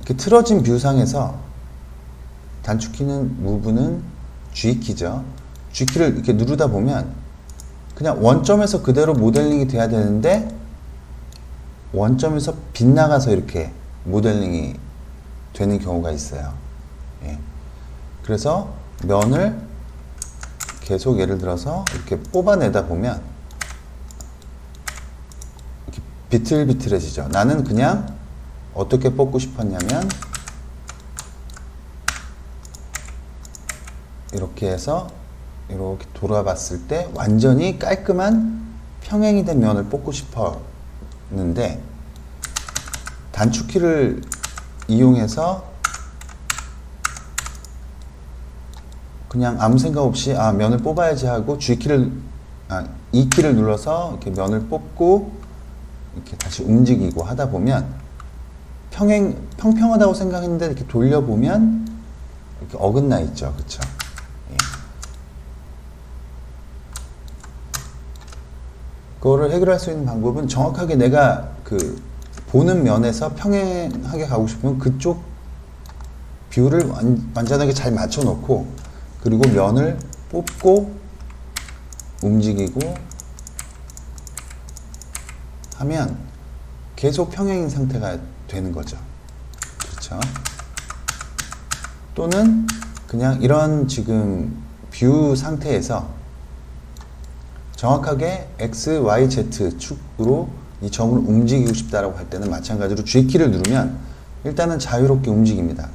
이렇게 틀어진 뷰상에서 단축키는 무브는 G키죠. G키를 이렇게 누르다 보면 그냥 원점에서 그대로 모델링이 돼야 되는데 원점에서 빗나가서 이렇게 모델링이 되는 경우가 있어요. 예. 그래서 면을 계속 예를 들어서 이렇게 뽑아내다 보면 이렇게 비틀비틀해지죠. 나는 그냥 어떻게 뽑고 싶었냐면 이렇게 해서 이렇게 돌아봤을 때 완전히 깔끔한 평행이 된 면을 뽑고 싶었는데 단축키를 이용해서 그냥 아무 생각 없이 면을 뽑아야지 하고 E키를 눌러서 이렇게 면을 뽑고 이렇게 다시 움직이고 하다 보면 평평하다고 생각했는데 이렇게 돌려보면 이렇게 어긋나 있죠. 그쵸? 예. 그거를 해결할 수 있는 방법은 정확하게 내가 그 보는 면에서 평행하게 가고 싶으면 그쪽 뷰를 완전하게 잘 맞춰 놓고 그리고 면을 뽑고 움직이고 하면 계속 평행인 상태가 되는 거죠. 그렇죠? 또는 그냥 이런 지금 뷰 상태에서 정확하게 X, Y, Z 축으로 이 점을 움직이고 싶다라고 할 때는 마찬가지로 G키를 누르면 일단은 자유롭게 움직입니다.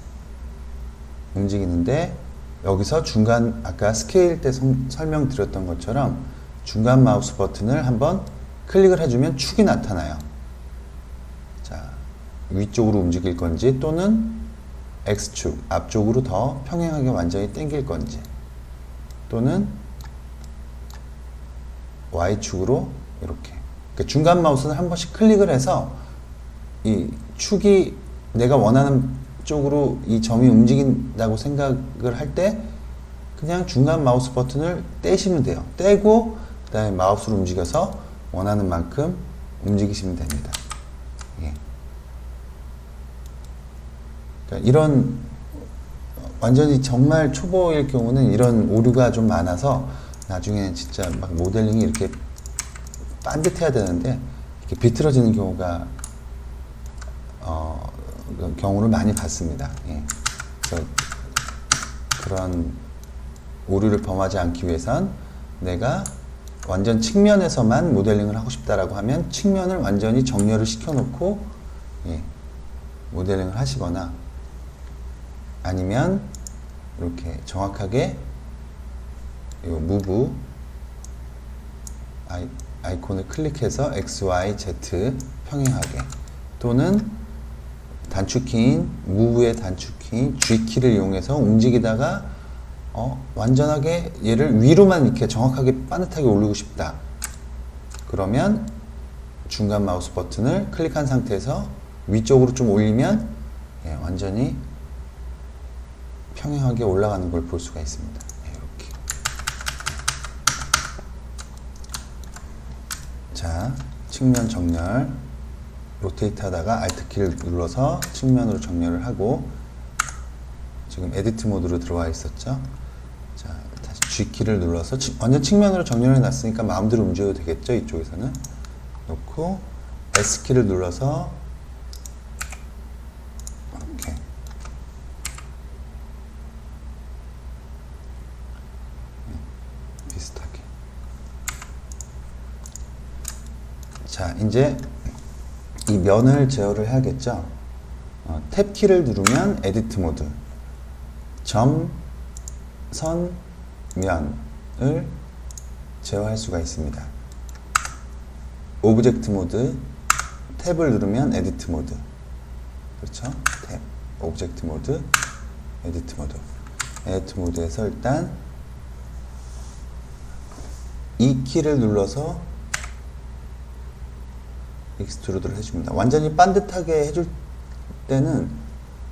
움직이는데 여기서 중간 아까 스케일 때 설명드렸던 것처럼 중간 마우스 버튼을 한번 클릭을 해주면 축이 나타나요. 자, 위쪽으로 움직일 건지 또는 X축 앞쪽으로 더 평행하게 완전히 당길 건지 또는 Y축으로 이렇게 그러니까 중간 마우스는 한 번씩 클릭을 해서 이 축이 내가 원하는 쪽으로 이 점이 움직인다고 생각을 할 때 그냥 중간 마우스 버튼을 떼시면 돼요. 떼고 그 다음에 마우스로 움직여서 원하는 만큼 움직이시면 됩니다. 예. 그러니까 이런 완전히 정말 초보일 경우는 이런 오류가 좀 많아서 나중에는 진짜 막 모델링이 이렇게 반듯해야 되는데 이렇게 비틀어지는 경우가 경우를 많이 봤습니다. 예. 그래서 그런 오류를 범하지 않기 위해선 내가 완전 측면에서만 모델링을 하고 싶다라고 하면 측면을 완전히 정렬을 시켜놓고 예, 모델링을 하시거나 아니면 이렇게 정확하게 이 무브 아이콘을 클릭해서 X, Y, Z 평행하게 또는 단축키인 무브의 단축키인 G키를 이용해서 움직이다가 완전하게 얘를 위로만 이렇게 정확하게 빠듯하게 올리고 싶다. 그러면 중간 마우스 버튼을 클릭한 상태에서 위쪽으로 좀 올리면 예, 완전히 평행하게 올라가는 걸 볼 수가 있습니다. 예, 이렇게. 자, 측면 정렬 로테이트 하다가 Alt키를 눌러서 측면으로 정렬을 하고 지금 에디트 모드로 들어와 있었죠. 자, 다시 G키를 눌러서 완전 측면으로 정렬해 놨으니까 마음대로 움직여도 되겠죠. 이쪽에서는 놓고 S키를 눌러서 이렇게 비슷하게. 자, 이제 이 면을 제어를 해야겠죠. 탭키를 누르면 에디트 모드 점, 선, 면을 제어할 수가 있습니다. 오브젝트 모드 탭을 누르면 에디트 모드 그렇죠? 탭, 오브젝트 모드, 에디트 모드 에디트 모드에서 일단 이 키를 눌러서 익스트루드를 해줍니다. 완전히 반듯하게 해줄 때는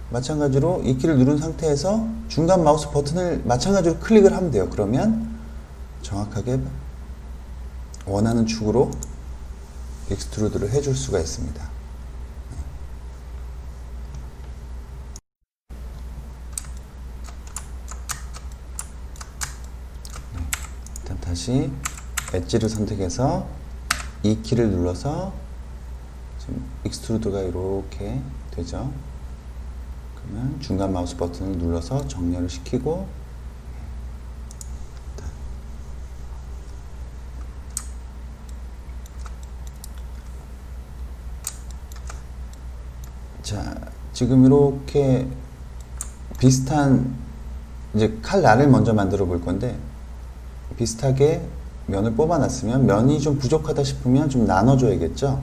마찬가지로 이 키를 누른 상태에서 중간 마우스 버튼을 마찬가지로 클릭을 하면 돼요. 그러면 정확하게 원하는 축으로 익스트루드를 해줄 수가 있습니다. 다시 엣지를 선택해서 이 키를 눌러서 지금 익스트루드가 이렇게 되죠. 그러면 중간 마우스 버튼을 눌러서 정렬을 시키고, 자, 지금 이렇게 비슷한 이제 칼날을 먼저 만들어 볼 건데, 비슷하게 면을 뽑아 놨으면 면이 좀 부족하다 싶으면 좀 나눠줘야겠죠.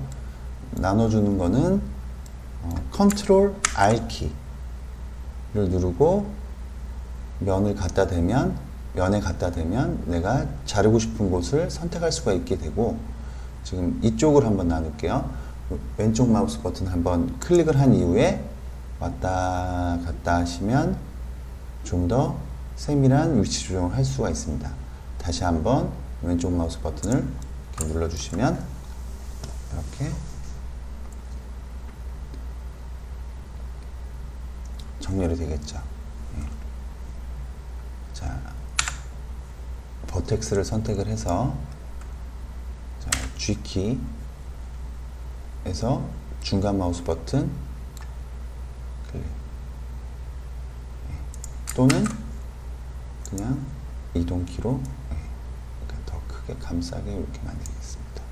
나눠주는 거는 컨트롤 R 키를 누르고 면을 갖다 대면, 면에 갖다 대면 내가 자르고 싶은 곳을 선택할 수가 있게 되고, 지금 이쪽을 한번 나눌게요. 왼쪽 마우스 버튼 한번 클릭을 한 이후에 왔다 갔다 하시면 좀 더 세밀한 위치 조정을 할 수가 있습니다. 다시 한번 왼쪽 마우스 버튼을 이렇게 눌러주시면 이렇게 정렬이 되겠죠. 예. 자, 버텍스를 선택을 해서 자, G키에서 중간 마우스 버튼 클릭, 예. 또는 그냥 이동키로, 예. 그러니까 더 크게 감싸게 이렇게 만들겠습니다.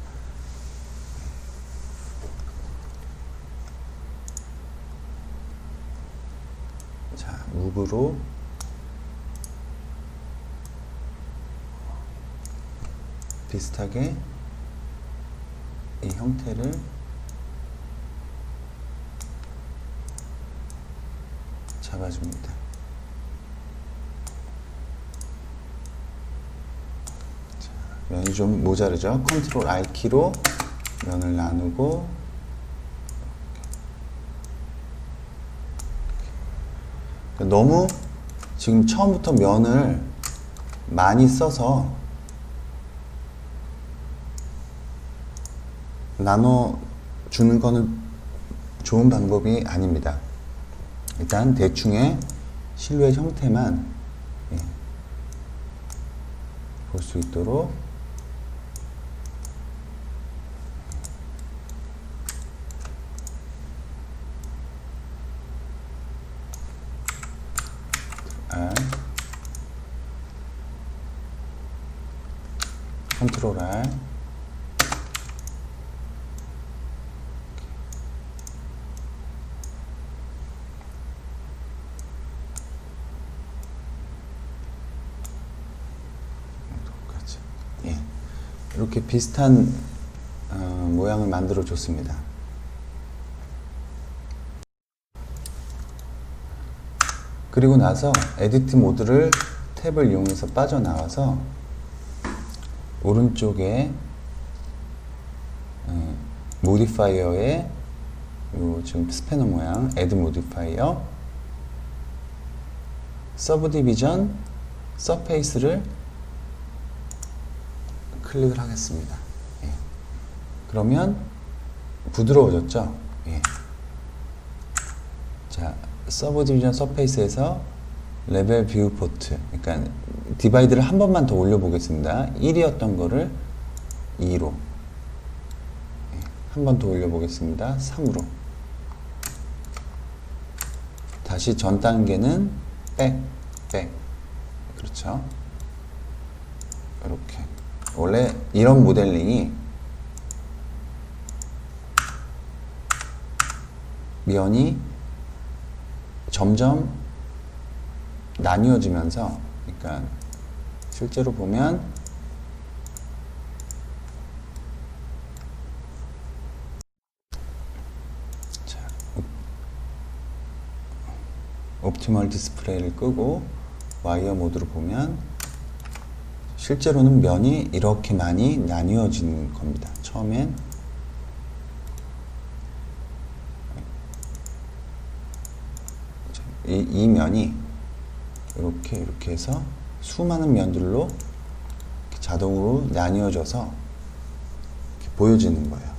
자, 무브로 비슷하게 이 형태를 잡아줍니다. 자, 면이 좀 모자르죠? 컨트롤 R 키로 면을 나누고, 너무 지금 처음부터 면을 많이 써서 나눠주는 거는 좋은 방법이 아닙니다. 일단 대충의 실루엣 형태만 볼 수 있도록 R, 컨트롤 R, 똑같이, 예, 이렇게 비슷한 모양을 만들어 줬습니다. 그리고 나서 에디트 모드를 탭을 이용해서 빠져나와서 오른쪽에 모디파이어에 요 지금 스패너 모양 애드 모디파이어 서브디비전 서페이스를 클릭을 하겠습니다. 예. 그러면 부드러워졌죠? 예. 자, 서브디비전 서페이스에서 레벨 뷰 포트, 그러니까 디바이드를 한 번만 더 올려보겠습니다. 1이었던 거를 2로, 한 번 더 올려보겠습니다. 3으로. 다시 전 단계는 백. 그렇죠. 이렇게. 원래 이런 모델링이 면이 점점 나뉘어지면서, 그러니까 실제로 보면 자, 옵티멀 디스플레이를 끄고 와이어 모드로 보면 실제로는 면이 이렇게 많이 나뉘어지는 겁니다. 처음엔 이 면이 이렇게 해서 수많은 면들로 자동으로 나뉘어져서 이렇게 보여지는 거예요.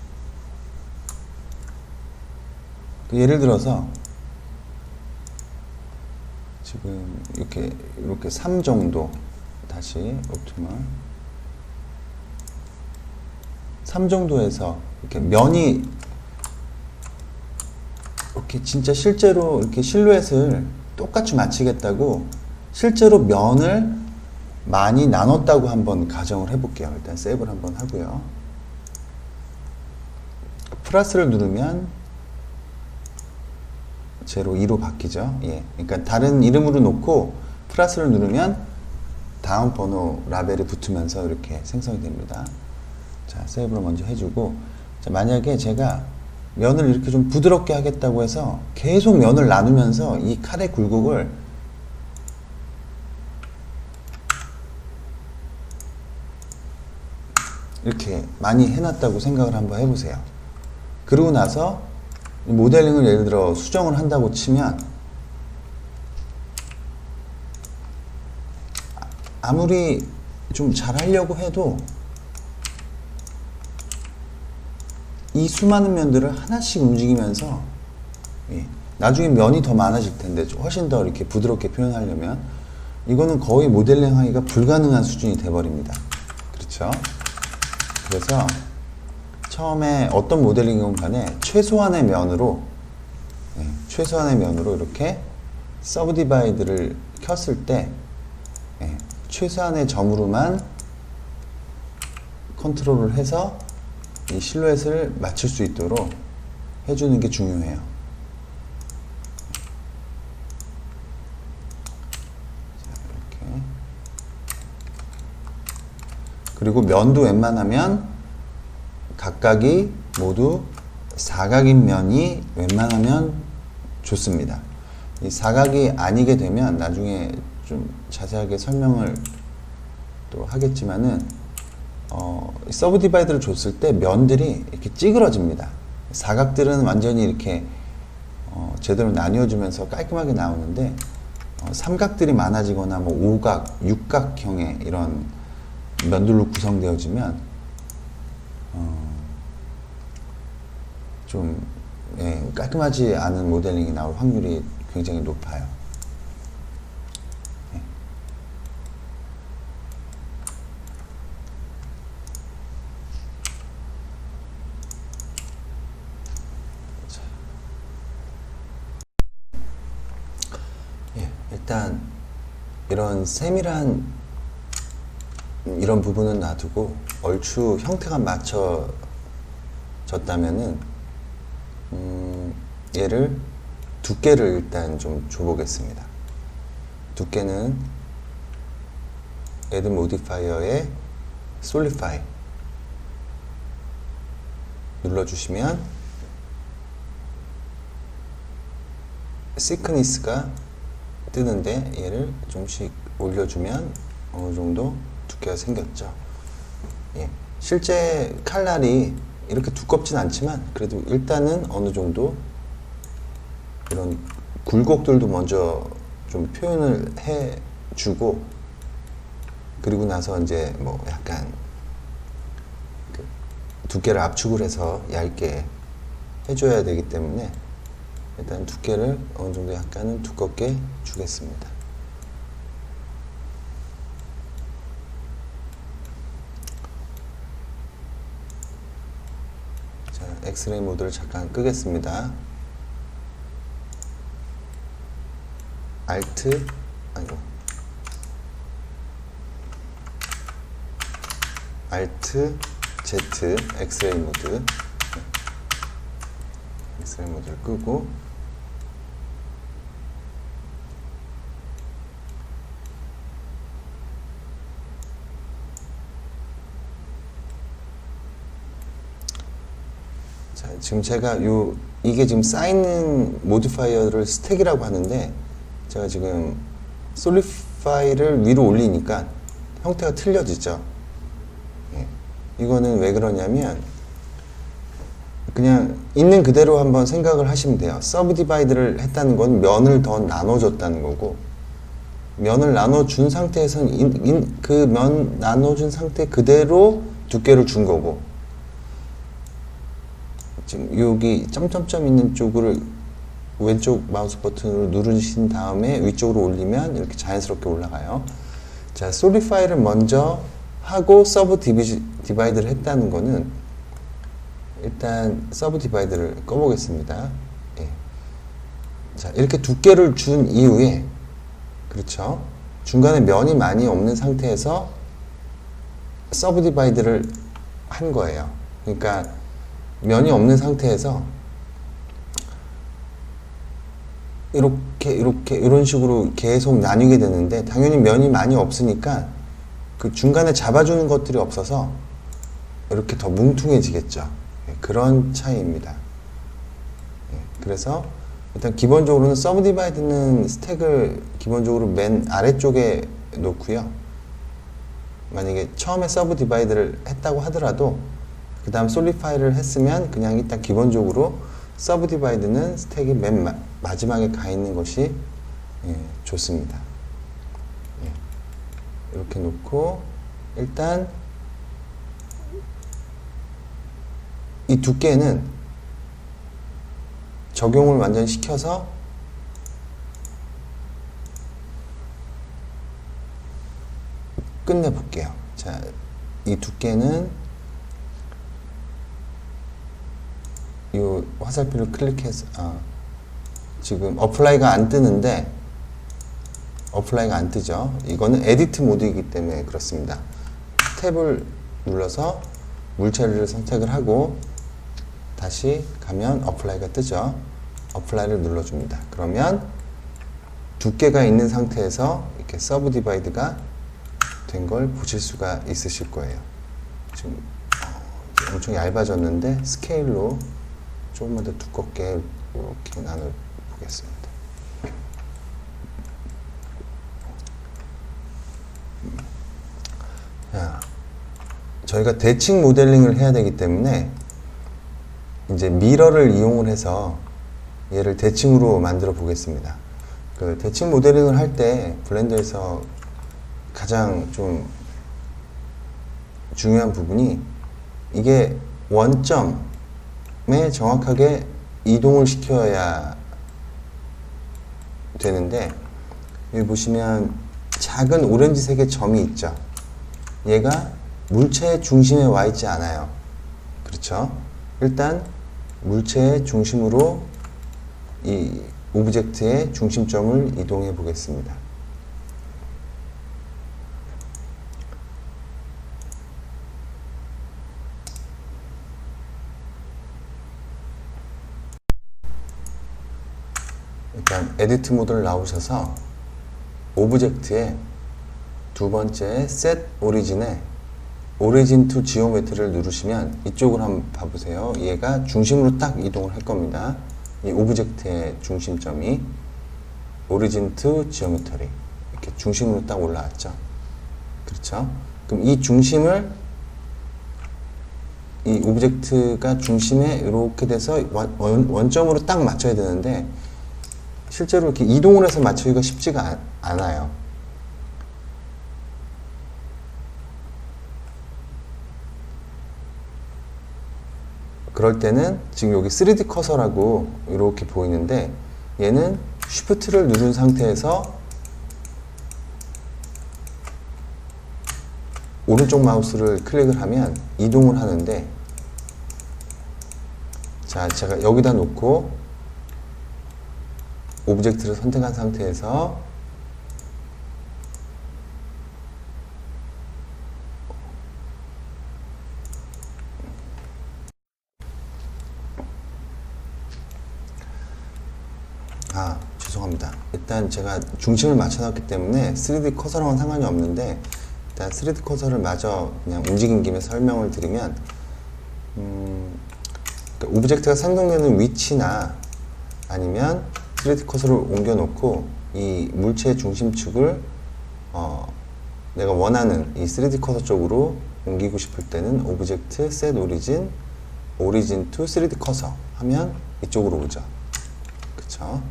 예를 들어서 지금 이렇게 3 정도, 다시 옵티멀 3 정도에서 이렇게 면이 이렇게 진짜 실제로 이렇게 실루엣을 똑같이 맞추겠다고 실제로 면을 많이 나눴다고 한번 가정을 해볼게요. 일단 세이브를 한번 하고요. 플러스를 누르면 제로 2로 바뀌죠. 예. 그러니까 다른 이름으로 놓고 플러스를 누르면 다음 번호 라벨이 붙으면서 이렇게 생성이 됩니다. 자, 세이브를 먼저 해주고, 자, 만약에 제가 면을 이렇게 좀 부드럽게 하겠다고 해서 계속 면을 나누면서 이 칼의 굴곡을 이렇게 많이 해놨다고 생각을 한번 해보세요. 그러고 나서 모델링을 예를 들어 수정을 한다고 치면 아무리 좀 잘하려고 해도 이 수많은 면들을 하나씩 움직이면서 나중에 면이 더 많아질 텐데 훨씬 더 이렇게 부드럽게 표현하려면 이거는 거의 모델링 하기가 불가능한 수준이 돼버립니다. 그렇죠? 그래서 처음에 어떤 모델링이건 간에 최소한의 면으로 이렇게 서브 디바이드를 켰을 때 최소한의 점으로만 컨트롤을 해서 이 실루엣을 맞출 수 있도록 해주는 게 중요해요. 자, 이렇게. 그리고 면도 웬만하면 각각이 모두 사각인 면이 웬만하면 좋습니다. 이 사각이 아니게 되면 나중에 좀 자세하게 설명을 또 하겠지만은 서브 디바이드를 줬을 때 면들이 이렇게 찌그러집니다. 사각들은 완전히 이렇게 제대로 나뉘어주면서 깔끔하게 나오는데 삼각들이 많아지거나 뭐 오각, 육각형의 이런 면들로 구성되어지면 좀 깔끔하지 않은 모델링이 나올 확률이 굉장히 높아요. 일단 이런 세밀한 이런 부분은 놔두고 얼추 형태가 맞춰졌다면은 얘를 두께를 일단 좀 줘보겠습니다. 두께는 Add Modifier의 Solidify 눌러주시면 Thickness가 뜨는데 얘를 좀씩 올려주면 어느 정도 두께가 생겼죠. 예. 실제 칼날이 이렇게 두껍진 않지만 그래도 일단은 어느 정도 이런 굴곡들도 먼저 좀 표현을 해주고 그리고 나서 이제 뭐 약간 그 두께를 압축을 해서 얇게 해줘야 되기 때문에 일단 두께를 어느 정도 약간은 두껍게 주겠습니다. 자, 엑스레이 모드를 잠깐 끄겠습니다. Alt, Z, 엑스레이 모드. 엑스레이 모드를 끄고 자, 지금 제가 이게 지금 쌓이는 모디파이어를 스택이라고 하는데 제가 지금 솔리파이를 위로 올리니까 형태가 틀려지죠. 예. 이거는 왜 그러냐면 그냥 있는 그대로 한번 생각을 하시면 돼요. 서브 디바이드를 했다는 건 면을 더 나눠줬다는 거고 면을 나눠준 상태에서는 그 면 나눠준 상태 그대로 두께를 준 거고 지금 여기 점점점 있는 쪽을 왼쪽 마우스 버튼으로 누르신 다음에 위쪽으로 올리면 이렇게 자연스럽게 올라가요. 자, 솔리파이를 먼저 하고 서브 디바이드를 했다는 거는 일단 서브 디바이드를 꺼보겠습니다. 예. 자, 이렇게 두께를 준 이후에, 그렇죠, 중간에 면이 많이 없는 상태에서 서브 디바이드를 한 거예요. 그러니까 면이 없는 상태에서 이렇게 이런 식으로 계속 나뉘게 되는데, 당연히 면이 많이 없으니까 그 중간에 잡아주는 것들이 없어서 이렇게 더 뭉퉁해지겠죠. 예, 그런 차이입니다. 예, 그래서 일단 기본적으로는 서브 디바이드는 스택을 기본적으로 맨 아래쪽에 놓고요. 만약에 처음에 서브 디바이드를 했다고 하더라도 그 다음 솔리파이를 했으면 그냥 일단 기본적으로 서브 디바이드는 스택이 맨 마지막에 가 있는 것이 좋습니다. 이렇게 놓고 일단 이 두께는 적용을 완전히 시켜서 끝내볼게요. 자, 이 두께는 이 화살표를 클릭해서 지금 어플라이가 안 뜨는데, 어플라이가 안 뜨죠. 이거는 에디트 모드이기 때문에 그렇습니다. 탭을 눌러서 물체를 선택을 하고 다시 가면 어플라이가 뜨죠. 어플라이를 눌러줍니다. 그러면 두께가 있는 상태에서 이렇게 서브 디바이드가 된 걸 보실 수가 있으실 거예요. 지금 엄청 얇아졌는데 스케일로 조금만 더 두껍게 이렇게 나눠 보겠습니다. 자, 저희가 대칭 모델링을 해야 되기 때문에 이제 미러를 이용을 해서 얘를 대칭으로 만들어 보겠습니다. 그 대칭 모델링을 할 때 블렌더에서 가장 좀 중요한 부분이, 이게 원점에 정확하게 이동을 시켜야 되는데, 여기 보시면 작은 오렌지색의 점이 있죠. 얘가 물체의 중심에 와 있지 않아요. 그렇죠? 일단 물체의 중심으로 이 오브젝트의 중심점을 이동해 보겠습니다. 일단 에디트 모드를 나오셔서 오브젝트에 두 번째 셋 오리진에 오리진 투 지오메트리를 누르시면 이쪽으로 한번 봐보세요. 얘가 중심으로 딱 이동을 할 겁니다. 이 오브젝트의 중심점이 오리진 투 지오메트리, 이렇게 중심으로 딱 올라왔죠. 그렇죠? 그럼 이 중심을, 이 오브젝트가 중심에 이렇게 돼서 원점으로 딱 맞춰야 되는데, 실제로 이렇게 이동을 해서 맞추기가 쉽지가 않아요. 그럴 때는 지금 여기 3D 커서라고 이렇게 보이는데, 얘는 Shift를 누른 상태에서 오른쪽 마우스를 클릭을 하면 이동을 하는데, 자, 제가 여기다 놓고 오브젝트를 선택한 상태에서 죄송합니다. 일단 제가 중심을 맞춰놨기 때문에 3D 커서랑은 상관이 없는데, 일단 3D 커서를 마저 그냥 움직인 김에 설명을 드리면, 그러니까 오브젝트가 생성되는 위치나 아니면 3D 커서를 옮겨놓고 이 물체의 중심축을 내가 원하는 이 3D 커서 쪽으로 옮기고 싶을 때는 오브젝트 셋 오리진, 오리진 투 3D 커서 하면 이쪽으로 오죠. 그쵸?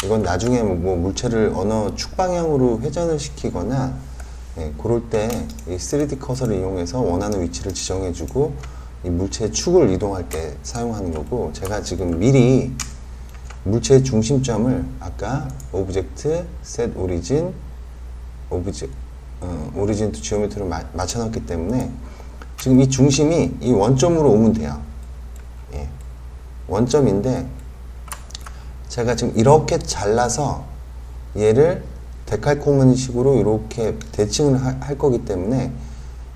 이건 나중에 뭐 물체를 어느 축 방향으로 회전을 시키거나, 그럴 때 이 3D 커서를 이용해서 원하는 위치를 지정해주고 이 물체의 축을 이동할 때 사용하는 거고, 제가 지금 미리 물체의 중심점을 아까 오브젝트 셋 오리진 오리진 투 지오메트리로 맞춰놨기 때문에 지금 이 중심이 이 원점으로 오면 돼요. 원점인데 제가 지금 이렇게 잘라서 얘를 데칼코마니 식으로 이렇게 대칭을 할 거기 때문에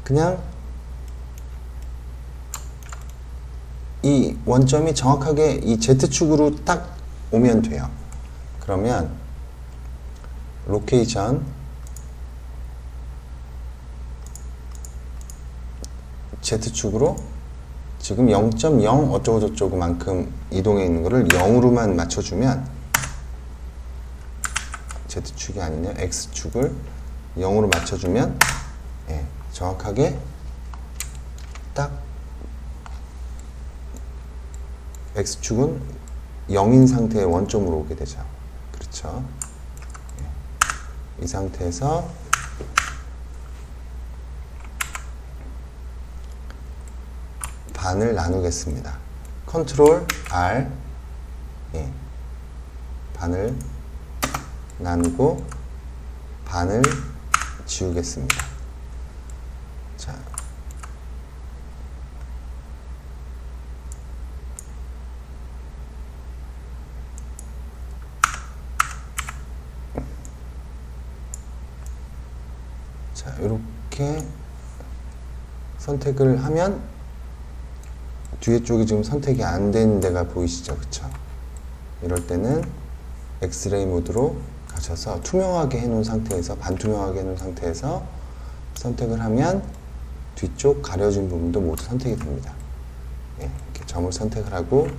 그냥 이 원점이 정확하게 이 Z축으로 딱 오면 돼요. 그러면 로케이션 Z축으로 지금 0.0 어쩌고저쩌고 만큼 이동해 있는 거를 0으로만 맞춰주면 Z축이 아니네요. X축을 0으로 맞춰주면 예, 정확하게 딱 X축은 0인 상태의 원점으로 오게 되죠. 그렇죠. 예. 이 상태에서 반을 나누겠습니다. 컨트롤 R 예. 반을 나누고 반을 지우겠습니다. 자, 이렇게 선택을 하면 뒤에 쪽이 지금 선택이 안 된 데가 보이시죠? 그쵸? 이럴 때는 엑스레이 모드로 가셔서 투명하게 해놓은 상태에서 반투명하게 해놓은 상태에서 선택을 하면 뒤쪽 가려진 부분도 모두 선택이 됩니다. 예, 이렇게 점을 선택을 하고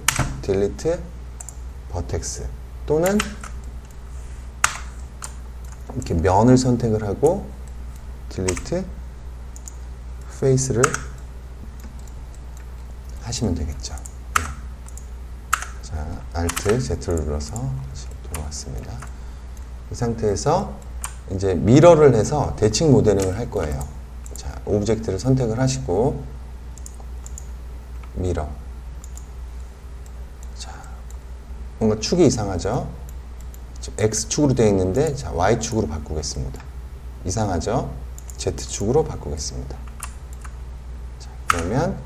딜리트 버텍스 또는 이렇게 면을 선택을 하고 딜리트 페이스를 하시면 되겠죠. 예. 자, Alt Z를 눌러서 다시 돌아왔습니다. 이 상태에서 이제 미러를 해서 대칭 모델링을 할 거예요. 자, 오브젝트를 선택을 하시고 미러. 자, 뭔가 축이 이상하죠? 지금 X축으로 되어 있는데 자, Y축으로 바꾸겠습니다. 이상하죠? Z축으로 바꾸겠습니다. 자, 그러면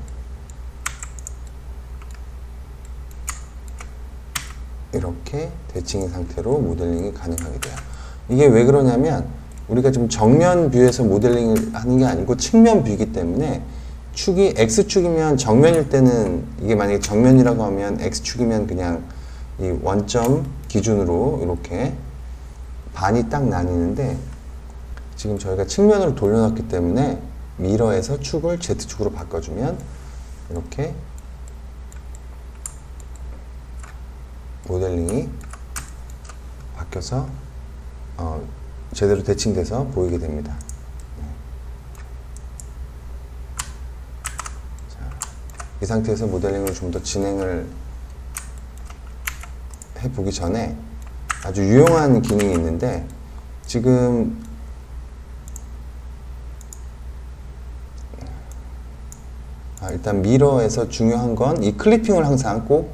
이렇게 대칭인 상태로 모델링이 가능하게 돼요. 이게 왜 그러냐면 우리가 지금 정면 뷰에서 모델링을 하는 게 아니고 측면 뷰이기 때문에 축이 X축이면 정면일 때는 이게 만약에 정면이라고 하면 X축이면 그냥 이 원점 기준으로 이렇게 반이 딱 나뉘는데 지금 저희가 측면으로 돌려놨기 때문에 미러에서 축을 Z축으로 바꿔주면 이렇게 모델링이 바뀌어서 제대로 대칭돼서 보이게 됩니다. 네. 자, 이 상태에서 모델링을 좀 더 진행을 해보기 전에 아주 유용한 기능이 있는데 지금 일단 미러에서 중요한 건 이 클리핑을 항상 꼭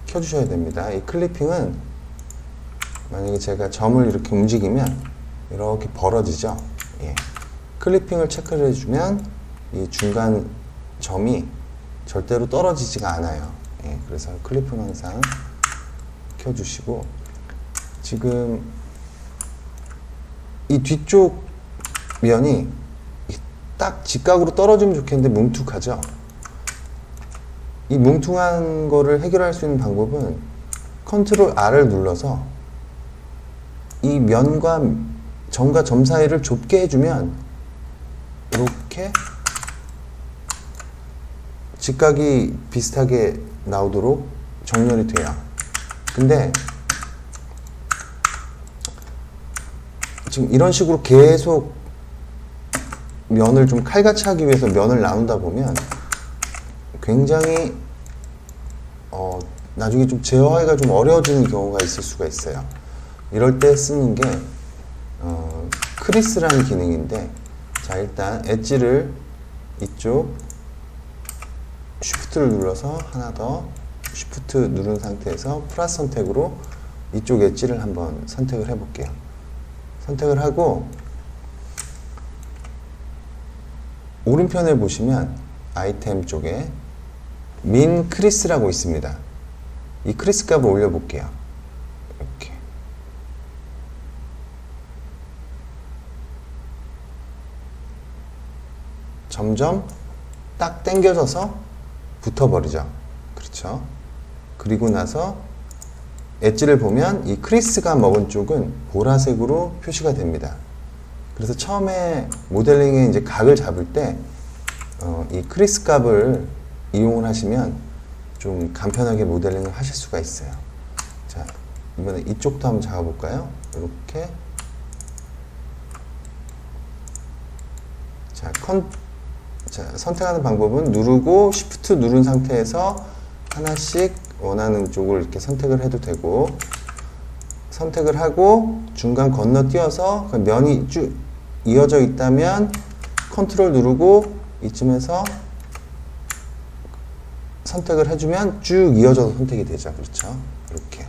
켜주셔야 됩니다. 이 클리핑은 만약에 제가 점을 이렇게 움직이면 이렇게 벌어지죠. 예. 클리핑을 체크를 해주면 이 중간 점이 절대로 떨어지지가 않아요. 예. 그래서 클리핑 항상 켜주시고 지금 이 뒤쪽 면이 딱 직각으로 떨어지면 좋겠는데 뭉툭하죠. 이 뭉퉁한 거를 해결할 수 있는 방법은 컨트롤 R을 눌러서 이 면과 점과 점 사이를 좁게 해주면 이렇게 직각이 비슷하게 나오도록 정렬이 돼요. 근데 지금 이런 식으로 계속 면을 좀 칼같이 하기 위해서 면을 나눈다 보면 굉장히 나중에 좀 제어하기가 좀 어려워지는 경우가 있을 수가 있어요. 이럴 때 쓰는 게 크리스라는 기능인데 자 일단 엣지를 이쪽 쉬프트를 눌러서 하나 더 쉬프트 누른 상태에서 플러스 선택으로 이쪽 엣지를 한번 선택을 해 볼게요. 선택을 하고 오른편에 보시면 아이템 쪽에 민 크리스라고 있습니다. 이 크리스 값을 올려볼게요. 이렇게. 점점 딱 당겨져서 붙어버리죠. 그렇죠? 그리고 나서 엣지를 보면 이 크리스가 먹은 쪽은 보라색으로 표시가 됩니다. 그래서 처음에 모델링의 이제 각을 잡을 때 이 크리스 값을 이용을 하시면 좀 간편하게 모델링을 하실 수가 있어요. 자, 이번에 이쪽도 한번 잡아볼까요? 이렇게. 자, 선택하는 방법은 누르고 Shift 누른 상태에서 하나씩 원하는 쪽을 이렇게 선택을 해도 되고, 선택을 하고 중간 건너뛰어서 그 면이 쭉 이어져 있다면 컨트롤 누르고 이쯤에서 선택을 해주면 쭉 이어져서 선택이 되죠. 그렇죠? 이렇게.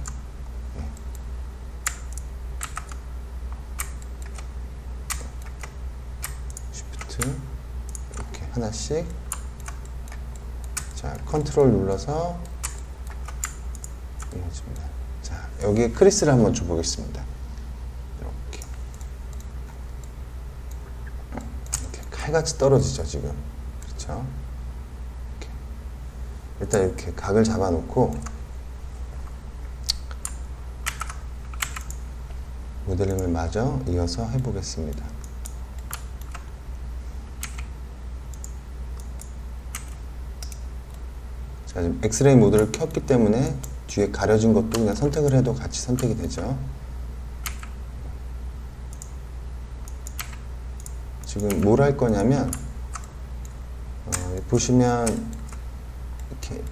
Shift 이렇게 하나씩. 자, 컨트롤 눌러서 이어집니다. 자, 여기에 크리스를 한번 줘보겠습니다. 이렇게 칼같이 떨어지죠, 지금. 그렇죠? 이렇게. 일단 이렇게 각을 잡아놓고 모델링을 마저 이어서 해보겠습니다. 자, 지금 엑스레이 모드를 켰기 때문에 뒤에 가려진 것도 그냥 선택을 해도 같이 선택이 되죠. 지금 뭘 할 거냐면 보시면 이렇게